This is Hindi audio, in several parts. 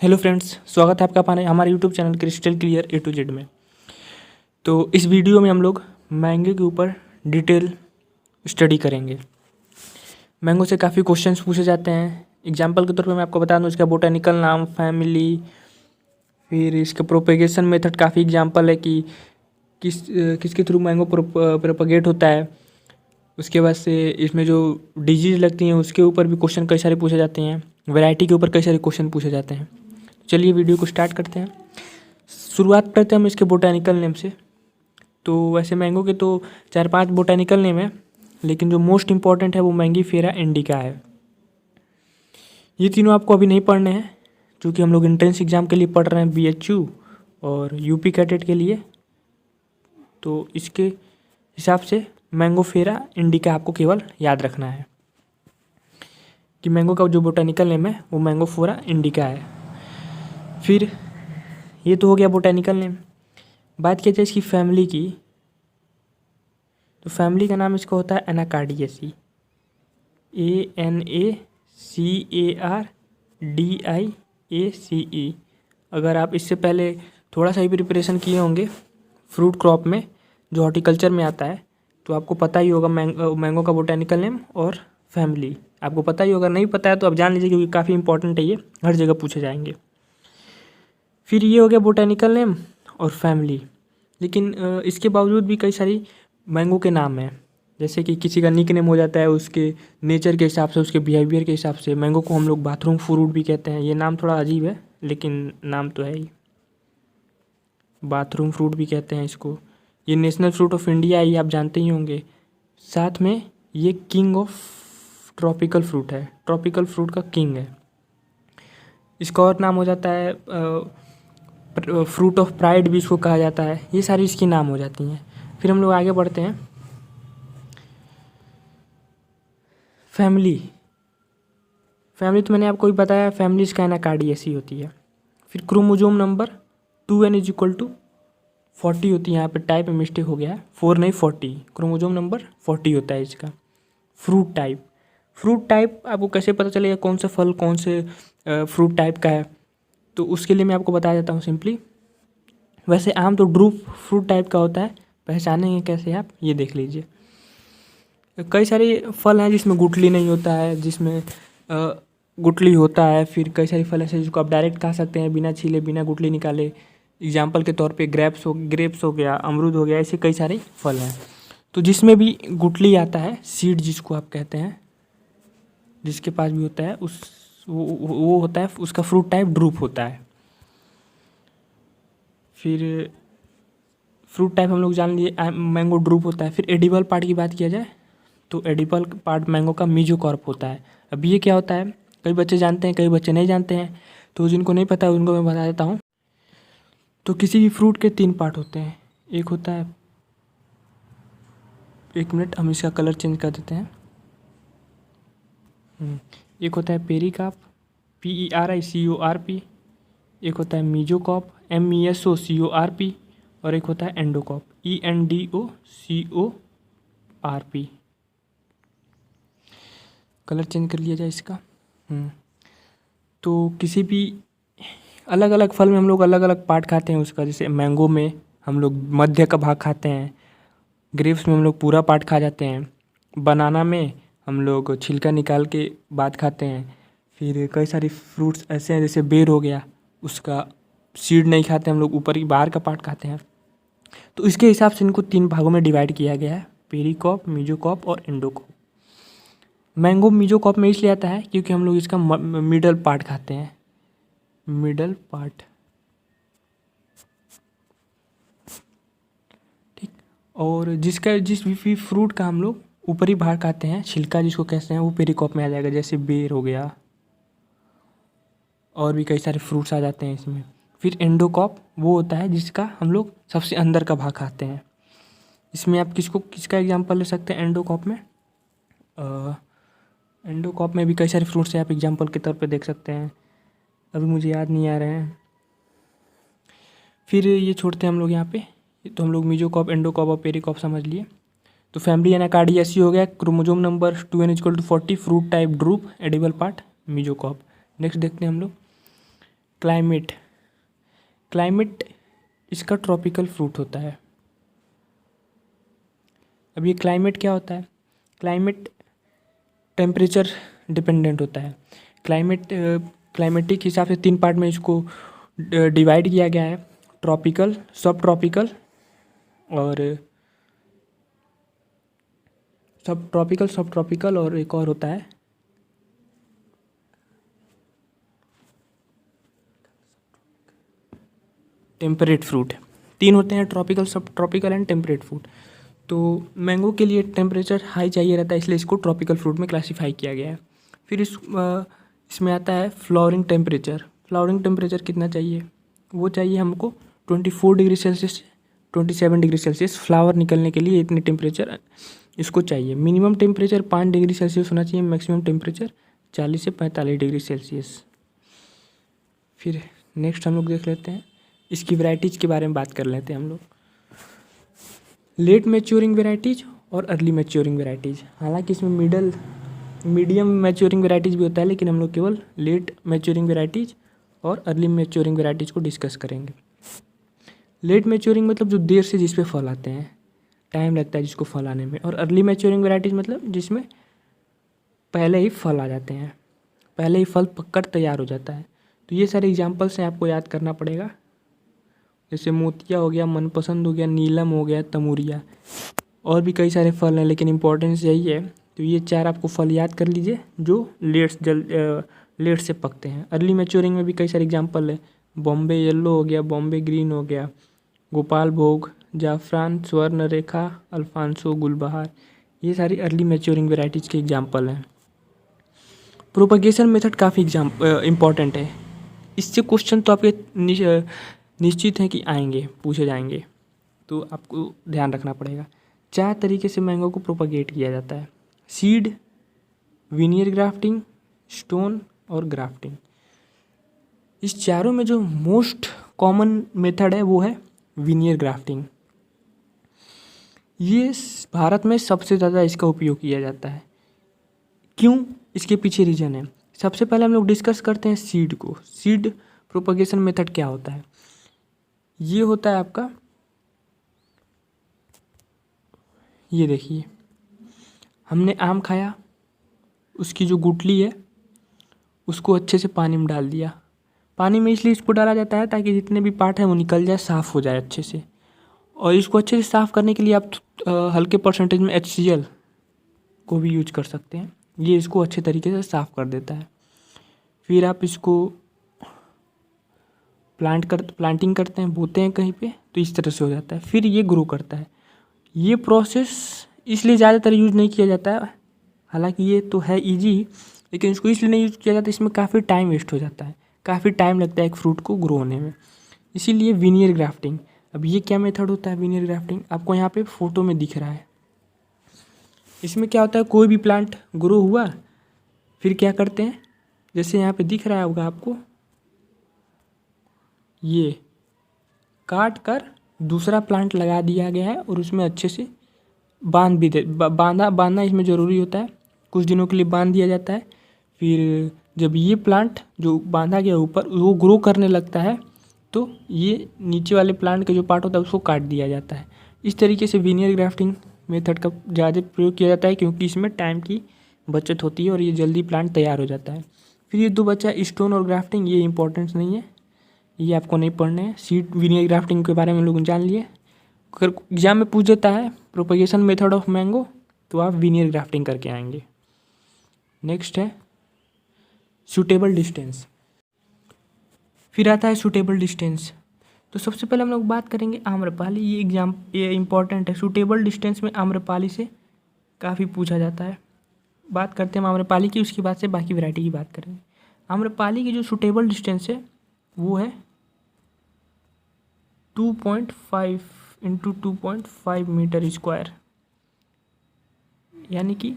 हेलो फ्रेंड्स, स्वागत है आपका हमारे YouTube channel crystal clear A to Z में। तो इस वीडियो में हम लोग मैंगो के ऊपर डिटेल स्टडी करेंगे। मैंगो से काफ़ी क्वेश्चंस पूछे जाते हैं। एग्जांपल के तौर पे मैं आपको बता दूं, इसका बोटानिकल नाम, फैमिली, फिर इसका प्रोपेगेशन मेथड। काफ़ी एग्जांपल है कि किसके थ्रू मैंगो प्रोपगेट होता है। उसके बाद से इसमें जो डिजीज़ लगती हैं उसके ऊपर भी क्वेश्चन कई सारे पूछे जाते हैं। वैरायटी के ऊपर कई सारे क्वेश्चन पूछे जाते हैं। चलिए वीडियो को स्टार्ट करते हैं। शुरुआत करते हैं हम इसके बोटानिकल नेम से। तो वैसे मैंगो के तो 4-5 बोटानिकल नेम है, लेकिन जो मोस्ट इम्पॉर्टेंट है वो मैंगीफेरा इंडिका है। ये तीनों आपको अभी नहीं पढ़ने हैं, क्योंकि हम लोग एंट्रेंस एग्जाम के लिए पढ़ रहे हैं BHU और यूपी कैडेट के लिए। तो इसके हिसाब से मैंगोफेरा इंडिका आपको केवल याद रखना है कि मैंगो का जो बोटानिकल नेम है वो मैंगोफेरा इंडिका है। फिर ये तो हो गया बोटानिकल नेम। बात किया जाए इसकी फैमिली की, तो फैमिली का नाम इसका होता है एनाकार्डियेसी, ANACARDIACE। अगर आप इससे पहले थोड़ा सा ही प्रिपरेशन किए होंगे फ्रूट क्रॉप में, जो हॉर्टिकल्चर में आता है, तो आपको पता ही होगा मैंगो का बोटानिकल नेम और फैमिली आपको पता ही होगा। नहीं पता है तो आप जान लीजिए, क्योंकि काफ़ी इंपॉर्टेंट है, ये हर जगह पूछे जाएंगे। फिर ये हो गया बोटानिकल नेम और फैमिली। लेकिन इसके बावजूद भी कई सारी मैंगो के नाम हैं, जैसे कि किसी का निक नेम हो जाता है उसके नेचर के हिसाब से, उसके बिहेवियर के हिसाब से। मैंगो को हम लोग बाथरूम फ्रूट भी कहते हैं। ये नाम थोड़ा अजीब है, लेकिन नाम तो है ही। बाथरूम फ्रूट भी कहते हैं इसको। ये नेशनल फ्रूट ऑफ इंडिया है, ये आप जानते ही होंगे। साथ में ये किंग ऑफ ट्रॉपिकल फ्रूट है, ट्रॉपिकल फ्रूट का किंग है। इसका और नाम हो जाता है फ्रूट ऑफ प्राइड भी इसको कहा जाता है। ये सारी इसकी नाम हो जाती हैं। फिर हम लोग आगे बढ़ते हैं। फैमिली तो मैंने आपको भी बताया, फैमिली इसका एनाकार्डियेसी होती है। फिर क्रोमोजोम नंबर 2n = 40 होती है। यहाँ पे टाइप में मिस्टेक हो गया है, 4 नहीं 40। क्रोमोजोम नंबर 40 होता है इसका। फ्रूट टाइप आपको कैसे पता चलेगा कौन सा फल कौन से फ्रूट टाइप का है, तो उसके लिए मैं आपको बता देता हूँ सिंपली। वैसे आम तो ड्रूप फ्रूट टाइप का होता है, पहचानेंगे कैसे आप, ये देख लीजिए। कई सारे फल हैं जिसमें गुठली नहीं होता है, जिसमें गुठली होता है। फिर कई सारे फल ऐसे जिसको आप डायरेक्ट खा सकते हैं बिना छीले बिना गुठली निकाले। एग्जाम्पल के तौर पे ग्रेप्स हो गया, अमरूद हो गया, ऐसे कई सारे फल हैं। तो जिसमें भी गुठली आता है, सीड जिसको आप कहते हैं, जिसके पास भी होता है वो होता है, उसका फ्रूट टाइप ड्रूप होता है। फिर फ्रूट टाइप हम लोग जान लिए, मैंगो ड्रूप होता है। फिर एडिबल पार्ट की बात किया जाए तो एडिबल पार्ट मैंगो का मीजोकार्प होता है। अब ये क्या होता है, कई बच्चे जानते हैं, कई बच्चे नहीं जानते हैं। तो जिनको नहीं पता है उनको मैं बता देता हूँ। तो किसी भी फ्रूट के 3 पार्ट होते हैं। एक होता है, 1 मिनट हम इसका कलर चेंज कर देते हैं। एक होता है पेरिकार्प, PERICORP। एक होता है मीजोकार्प, MESOCORP। और एक होता है एंडोकार्प, ENDOCORP। कलर चेंज कर लिया जाए इसका। तो किसी भी अलग अलग फल में हम लोग अलग अलग पार्ट खाते हैं उसका। जैसे मैंगो में हम लोग मध्य का भाग खाते हैं, ग्रेप्स में हम लोग पूरा पार्ट खा जाते हैं, बनाना में हम लोग छिलका निकाल के बाद खाते हैं। फिर कई सारी फ्रूट्स ऐसे हैं, जैसे बेर हो गया, उसका सीड नहीं खाते हम लोग, ऊपर ही बाहर का पार्ट खाते हैं। तो इसके हिसाब से इनको 3 भागों में डिवाइड किया गया है, पेरिकार्प, मीजोकार्प और एंडोकार्प। मैंगो मीजोकार्प में इसलिए आता है क्योंकि हम लोग इसका मिडल पार्ट खाते हैं, मिडल पार्ट, ठीक। और जिस भी फ्रूट का हम लोग ऊपरी भाग खाते हैं, छिलका जिसको कहते हैं, वो पेरिकार्प में आ जाएगा। जैसे बेर हो गया, और भी कई सारे फ्रूट्स आ जाते हैं इसमें। फिर एंडोकार्प वो होता है जिसका हम लोग सबसे अंदर का भाग खाते हैं। इसमें आप किसका एग्जांपल ले सकते हैं एंडोकार्प में? एंडोकार्प में भी कई सारे फ्रूट्स हैं, आप एग्जांपल के तौर पे देख सकते हैं, अभी मुझे याद नहीं आ रहे हैं। फिर ये छोड़ते हैं हम लोग यहाँ पे। तो हम लोग मीजोकार्प, एंडोकार्प और पेरिकार्प समझ लिए। तो फैमिली एनाकार्डियेसी हो गया। Chromosome number 2n = 40, fruit type drupe, edible part mesocarp. Next देखते हैं हम लोग क्लाइमेट, क्लाइमेट इसका ट्रॉपिकल फ्रूट होता है। अब ये क्लाइमेट क्या होता है? क्लाइमेट टेम्परेचर डिपेंडेंट होता है। क्लाइमेटिक हिसाब से 3 पार्ट में इसको डिवाइड किया गया है, ट्रॉपिकल, सब ट्रॉपिकल और एक और होता है टेम्परेट फ्रूट। 3 होते हैं, ट्रॉपिकल, सब ट्रॉपिकल एंड टेम्परेट फ्रूट। तो मैंगो के लिए टेम्परेचर हाई चाहिए रहता है, इसलिए इसको ट्रॉपिकल फ्रूट में क्लासीफाई किया गया है। फिर इसमें आता है फ्लावरिंग टेम्परेचर। फ्लावरिंग टेम्परेचर कितना चाहिए? वो चाहिए हमको 24 डिग्री सेल्सियस से 27 डिग्री सेल्सियस। फ्लावर निकलने के लिए इतने टेम्परेचर इसको चाहिए। मिनिमम टेम्परेचर 5 डिग्री सेल्सियस होना चाहिए, मैक्सिमम टेम्परेचर 40 से 45 डिग्री सेल्सियस। फिर नेक्स्ट हम लोग देख लेते हैं, इसकी वैरायटीज़ के बारे में बात कर लेते हैं हम लोग। लेट मैच्योरिंग वैरायटीज़ और अर्ली मैच्योरिंग वैरायटीज़। हालांकि इसमें मीडियम मैच्योरिंग वैरायटीज़ भी होता है, लेकिन हम लोग केवल लेट मैच्योरिंग वैरायटीज़ और अर्ली मैच्योरिंग वैरायटीज़ को डिस्कस करेंगे। लेट मैच्योरिंग मतलब जो देर से जिस पे फल आते हैं, टाइम लगता है जिसको फल आने में। और अर्ली मैच्योरिंग वैरायटीज़ मतलब जिसमें पहले ही फल आ जाते हैं, पहले ही फल पककर तैयार हो जाता है। तो ये सारे एग्जाम्पल्स हैं, आपको याद करना पड़ेगा। जैसे मोतिया हो गया, मनपसंद हो गया, नीलम हो गया, तमूरिया, और भी कई सारे फल हैं, लेकिन इम्पोर्टेंस यही है। तो ये 4 आपको फल याद कर लीजिए जो लेट से पकते हैं। अर्ली मैच्योरिंग में भी कई सारे एग्जाम्पल है। बॉम्बे येलो हो गया, बॉम्बे ग्रीन हो गया, गोपाल भोग, जाफरान, स्वर्ण रेखा, अल्फांसो, गुलबहार, ये सारी अर्ली मैच्योरिंग वेराइटीज़ के एग्जाम्पल हैं। प्रोपगेशन मेथड काफ़ी इम्पॉर्टेंट है। इससे क्वेश्चन तो आपके निश्चित हैं कि आएंगे, पूछे जाएंगे, तो आपको ध्यान रखना पड़ेगा। 4 तरीके से मैंगो को प्रोपगेट किया जाता है: सीड, विनियर ग्राफ्टिंग, स्टोन और ग्राफ्टिंग। इस चारों में जो मोस्ट कॉमन मेथड है वो है विनियर ग्राफ्टिंग। ये भारत में सबसे ज़्यादा इसका उपयोग किया जाता है। क्यों? इसके पीछे रीज़न है। सबसे पहले हम लोग डिस्कस करते हैं सीड को। सीड प्रोपगेशन मेथड क्या होता है? ये होता है आपका, ये देखिए, हमने आम खाया, उसकी जो गुठली है उसको अच्छे से पानी में डाल दिया। पानी में इसलिए इसको डाला जाता है ताकि जितने भी पार्ट हैं वो निकल जाए, साफ़ हो जाए अच्छे से। और इसको अच्छे से साफ़ करने के लिए आप हल्के परसेंटेज में HCl को भी यूज कर सकते हैं। ये इसको अच्छे तरीके से साफ़ कर देता है। फिर आप इसको प्लांटिंग करते हैं, बोते हैं कहीं पे, तो इस तरह से हो जाता है। फिर ये ग्रो करता है। ये प्रोसेस इसलिए ज़्यादातर यूज नहीं किया जाता है, हालांकि ये तो है इजी, लेकिन इसको इसलिए नहीं यूज किया जाता, इसमें काफ़ी टाइम वेस्ट हो जाता है, काफ़ी टाइम लगता है एक फ्रूट को ग्रो होने में। इसीलिए विनियर ग्राफ्टिंग। अब ये क्या मेथड होता है विनियर ग्राफ्टिंग? आपको यहाँ पे फोटो में दिख रहा है। इसमें क्या होता है, कोई भी प्लांट ग्रो हुआ, फिर क्या करते हैं, जैसे यहाँ पे दिख रहा होगा आपको, ये काट कर दूसरा प्लांट लगा दिया गया है और उसमें अच्छे से बांधना इसमें ज़रूरी होता है। कुछ दिनों के लिए बांध दिया जाता है। फिर जब ये प्लांट जो बांधा गया ऊपर वो ग्रो करने लगता है, तो ये नीचे वाले प्लांट का जो पार्ट होता है उसको काट दिया जाता है। इस तरीके से विनियर ग्राफ्टिंग मेथड का ज़्यादा प्रयोग किया जाता है, क्योंकि इसमें टाइम की बचत होती है और ये जल्दी प्लांट तैयार हो जाता है। फिर ये 2 बचा स्टोन और ग्राफ्टिंग, ये इंपॉर्टेंस नहीं है, ये आपको नहीं पढ़ने हैं। सीड विनियर ग्राफ्टिंग के बारे में लोग जान लिए। अगर एग्जाम में पूछ देता है प्रोपगेशन मेथड ऑफ मैंगो, तो आप विनियर ग्राफ्टिंग करके आएंगे। नेक्स्ट है सूटेबल डिस्टेंस। फिर आता है सूटेबल डिस्टेंस। तो सबसे पहले हम लोग बात करेंगे आम्रपाली। ये इम्पॉर्टेंट है। सूटेबल डिस्टेंस में आम्रपाली से काफ़ी पूछा जाता है। बात करते हैं हम आम्रपाली की, उसके बाद से बाकी वैरायटी की बात करेंगे। आम्रपाली की जो सूटेबल डिस्टेंस है वो है 2.5 × 2.5 मीटर स्क्वायर। यानी कि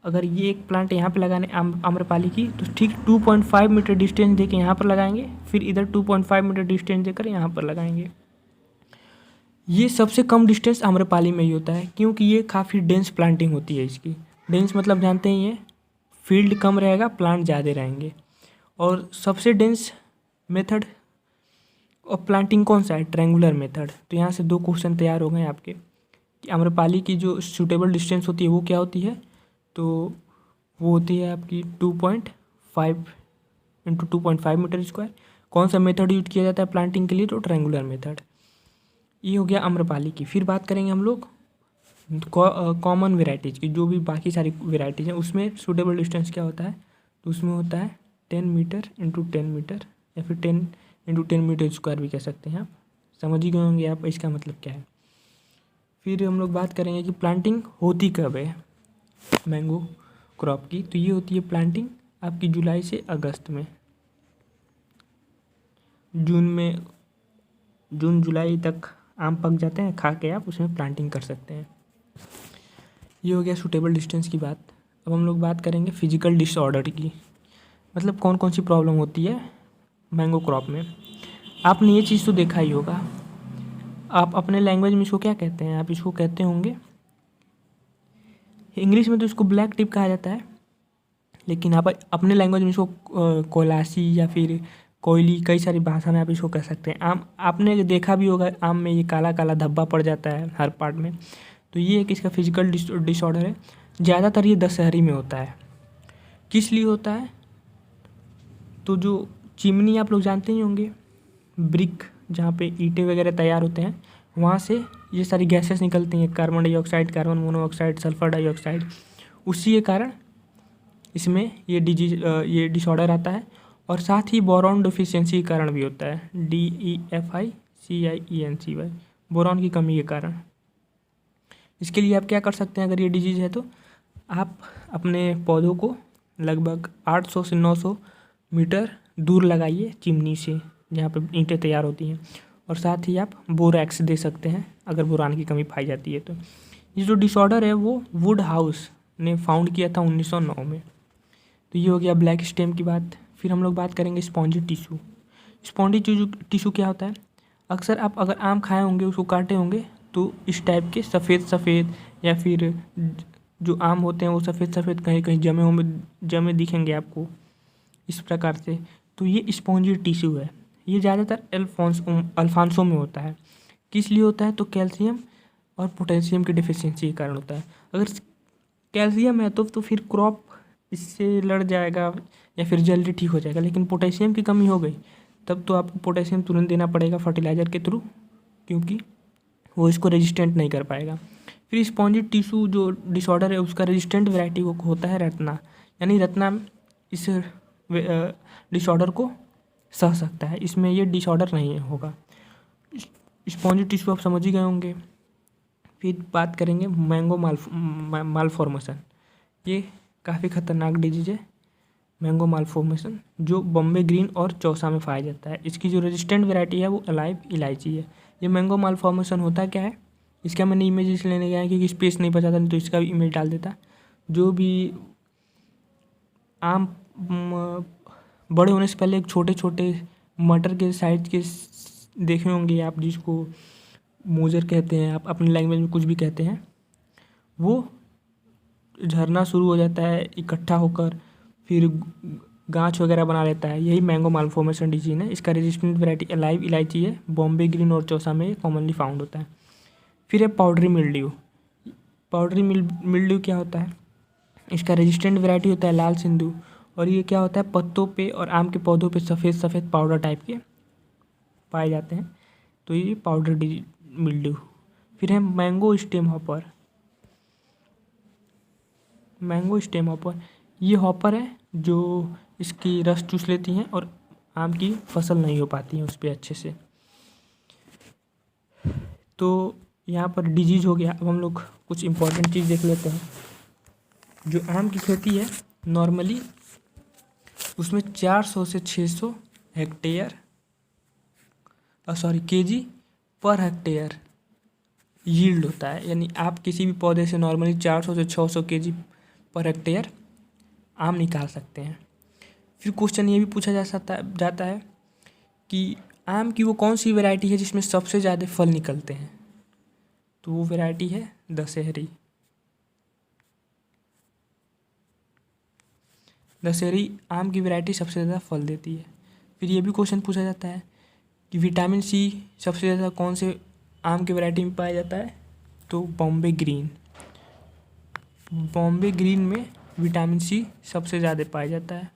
अगर ये एक प्लांट यहाँ पे लगाने आम्रपाली की, तो ठीक 2.5 मीटर डिस्टेंस देके यहाँ पर लगाएंगे, फिर इधर 2.5 मीटर डिस्टेंस देकर यहाँ पर लगाएंगे। ये सबसे कम डिस्टेंस आम्रपाली में ही होता है, क्योंकि ये काफ़ी डेंस प्लांटिंग होती है इसकी। डेंस मतलब जानते ही हैं, फील्ड कम रहेगा, प्लांट ज़्यादा रहेंगे। और सबसे डेंस मेथड और प्लांटिंग कौन सा है, ट्रायंगुलर मेथड। तो यहाँ से 2 क्वेश्चन तैयार हो गए आपके कि आम्रपाली की जो सूटेबल डिस्टेंस होती है वो क्या होती है, तो वो होती है आपकी 2.5 इंटू 2.5 मीटर स्क्वायर। कौन सा मेथड यूज किया जाता है प्लांटिंग के लिए, तो ट्रायंगुलर मेथड। ये हो गया आम्रपाली की। फिर बात करेंगे हम लोग कॉमन वेराइटीज़ की, जो भी बाकी सारी वेराइटीज़ हैं उसमें सूटेबल डिस्टेंस क्या होता है, तो उसमें होता है 10 मीटर इंटू 10 मीटर, या फिर 10 इंटू 10 मीटर स्क्वायर भी कह सकते हैं आप। समझ ही गए होंगे आप इसका मतलब क्या है। फिर हम लोग बात करेंगे कि प्लांटिंग होती कब है मैंगो क्रॉप की, तो ये होती है प्लांटिंग आपकी जुलाई से अगस्त में। जून जुलाई तक आम पक जाते हैं, खा के आप उसमें प्लांटिंग कर सकते हैं। ये हो गया सूटेबल डिस्टेंस की बात। अब हम लोग बात करेंगे फिजिकल डिसऑर्डर की, मतलब कौन कौन सी प्रॉब्लम होती है मैंगो क्रॉप में। आपने ये चीज़ तो देखा ही होगा, आप अपने लैंग्वेज में इसको क्या कहते हैं, आप इसको कहते होंगे, इंग्लिश में तो इसको ब्लैक टिप कहा जाता है, लेकिन आप अपने लैंग्वेज में इसको कोलासी या फिर कोयली, कई सारी भाषा में आप इसको कह सकते हैं। आम आपने देखा भी होगा, आम में ये काला काला धब्बा पड़ जाता है हर पार्ट में, तो ये एक इसका फिजिकल डिसऑर्डर है। ज़्यादातर ये दशहरी में होता है। किस लिए होता है, तो जो चिमनी आप लोग जानते ही होंगे, ब्रिक जहाँ पे ईंटें वगैरह तैयार होते हैं, वहाँ से ये सारी गैसेस निकलती हैं, carbon dioxide, carbon monoxide, sulphur dioxide. उसी के कारण इसमें ये ये डिसऑर्डर आता है। और साथ ही बोरॉन डिफिशियंसी के कारण भी होता है, DEFICIENCY, बोरॉन की कमी के कारण। इसके लिए आप क्या कर सकते हैं, अगर ये डिजीज़ है तो आप अपने पौधों को लगभग 800 से 900 मीटर दूर लगाइए चिमनी से, जहाँ पे ईंटें तैयार होती हैं। और साथ ही आप बोरैक्स दे सकते हैं अगर बोरान की कमी पाई जाती है तो। ये जो डिसऑर्डर है वो वुड हाउस ने फाउंड किया था 1909 में। तो ये हो गया ब्लैक स्टेम की बात। फिर हम लोग बात करेंगे स्पॉन्जी टिश्यू। स्पॉन्जी टिश्यू क्या होता है, अक्सर आप अगर आम खाए होंगे, उसको काटे होंगे, तो इस टाइप के सफ़ेद सफ़ेद या फिर जो आम होते हैं वो सफ़ेद सफ़ेद कहीं कहीं जमे दिखेंगे आपको इस प्रकार से। तो ये स्पॉन्जी टिश्यू है। ये ज़्यादातर अल्फांसो में होता है। किस लिए होता है, तो कैल्शियम और पोटेशियम की डिफिशियंसी के कारण होता है। अगर कैल्शियम है तो फिर क्रॉप इससे लड़ जाएगा या फिर जल्दी ठीक हो जाएगा, लेकिन पोटेशियम की कमी हो गई तब तो आपको पोटेशियम तुरंत देना पड़ेगा फर्टिलाइज़र के थ्रू, क्योंकि वो इसको रेजिस्टेंट नहीं कर पाएगा। फिर स्पॉन्जी टिश्यू जो डिसऑर्डर है उसका रेजिस्टेंट वैरायटी होता है रत्ना, यानी रत्ना इस डिसऑर्डर को सह सकता है, इसमें ये डिसऑर्डर नहीं होगा। स्पॉन्जी टिश्यू आप समझ ही गए होंगे। फिर बात करेंगे मैंगो मालफॉर्मेशन। ये काफ़ी खतरनाक डिजीज है मैंगो मालफॉर्मेशन, जो बॉम्बे ग्रीन और चौसा में पाया जाता है। इसकी जो रेजिस्टेंट वैरायटी है वो अलाइव इलायची है। ये मैंगो मालफॉर्मेशन होता क्या है, इसका मैंने इमेज इसलिए लेने गया है क्योंकि स्पेस नहीं बचा था, नहीं तो इसका भी इमेज डाल देता। जो भी आम बड़े होने से पहले एक छोटे छोटे मटर के साइज के देखे होंगे आप, जिसको मोजर कहते हैं, आप अपनी लैंग्वेज में कुछ भी कहते हैं, वो झरना शुरू हो जाता है इकट्ठा होकर, फिर गाछ वगैरह बना लेता है। यही मैंगो मालफॉर्मेशन डिजीज है। इसका रेजिस्टेंट वैरायटी अलाइव इलायची है, बॉम्बे ग्रीन और चौसा में कॉमनली फाउंड होता है। फिर है पाउडरी मिल्ड्यू। पाउडरी मिल्ड्यू क्या होता है, इसका रेजिस्टेंट वैरायटी होता है लाल सिंधु, और ये क्या होता है, पत्तों पे और आम के पौधों पे सफ़ेद सफ़ेद पाउडर टाइप के पाए जाते हैं, तो ये पाउडर मिल्ड्यू। फिर है mango stem hopper. Mango stem hopper, ये हॉपर है जो इसकी रस चूस लेती हैं और आम की फसल नहीं हो पाती है उस पर अच्छे से। तो यहाँ पर डिजीज हो गया। अब हम लोग कुछ इम्पोर्टेंट चीज़ देख लेते हैं। जो आम की खेती है नॉर्मली उसमें 400 से 600 hectare KG per hectare yield होता है, यानी आप किसी भी पौधे से नॉर्मली 400 से 600 केजी पर हेक्टेयर आम निकाल सकते हैं। फिर क्वेश्चन ये भी पूछा जाता है कि आम की वो कौन सी वैरायटी है जिसमें सबसे ज़्यादा फल निकलते हैं, तो वो वैरायटी है दशहरी। दशहरी आम की वैरायटी सबसे ज़्यादा फल देती है। फिर ये भी क्वेश्चन पूछा जाता है कि विटामिन सी सबसे ज़्यादा कौन से आम की वैरायटी में पाया जाता है, तो बॉम्बे ग्रीन। बॉम्बे ग्रीन में विटामिन सी सबसे ज़्यादा पाया जाता है।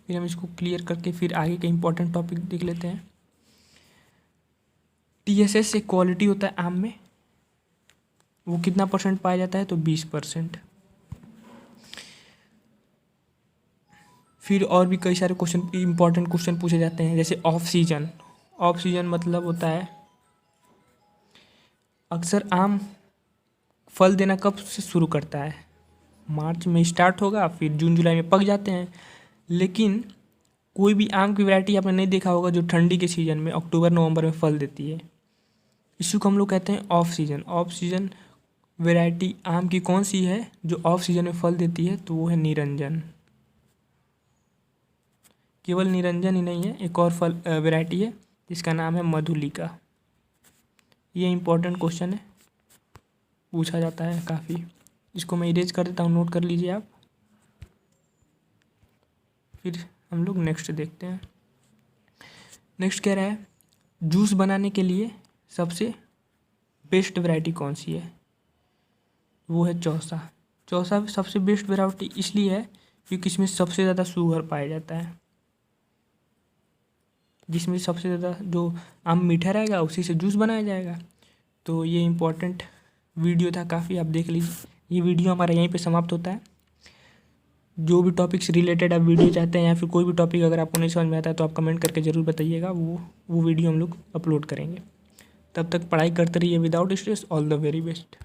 फिर हम इसको क्लियर करके फिर आगे के इम्पोर्टेंट टॉपिक देख लेते हैं। TSS एक क्वालिटी होता है आम में, वो कितना % पाया जाता है, तो 20%। फिर और भी कई सारे क्वेश्चन, इंपॉर्टेंट क्वेश्चन पूछे जाते हैं, जैसे ऑफ सीजन। ऑफ सीजन मतलब होता है अक्सर आम फल देना कब से शुरू करता है, मार्च में स्टार्ट होगा, फिर जून जुलाई में पक जाते हैं। लेकिन कोई भी आम की वैरायटी आपने नहीं देखा होगा जो ठंडी के सीज़न में अक्टूबर नवंबर में फल देती है। इसी को हम लोग कहते हैं off season. Off season variety आम की कौन सी है जो ऑफ सीजन में फल देती है, तो वो है निरंजन। केवल निरंजन ही नहीं है, एक और फल वैरायटी है जिसका नाम है मधुलिका। ये इम्पोर्टेंट क्वेश्चन है, पूछा जाता है काफ़ी। इसको मैं इरेज कर देता हूँ, नोट कर लीजिए आप। फिर हम लोग नेक्स्ट देखते हैं। नेक्स्ट कह रहा है जूस बनाने के लिए सबसे बेस्ट वैरायटी कौन सी है, वो है चौसा। चौसा सबसे बेस्ट वैरायटी इसलिए है क्योंकि इसमें सबसे ज़्यादा शुगर पाया जाता है। जिसमें सबसे ज़्यादा जो आम मीठा रहेगा उसी से जूस बनाया जाएगा। तो ये इम्पोर्टेंट वीडियो था काफ़ी, आप देख लीजिए। ये वीडियो हमारा यहीं पे समाप्त होता है। जो भी टॉपिक से रिलेटेड आप वीडियो चाहते हैं या फिर कोई भी टॉपिक अगर आपको नहीं समझ में आता है तो आप कमेंट करके ज़रूर बताइएगा, वो वीडियो हम लोग अपलोड करेंगे। तब तक पढ़ाई करते रहिए without stress. All the very best.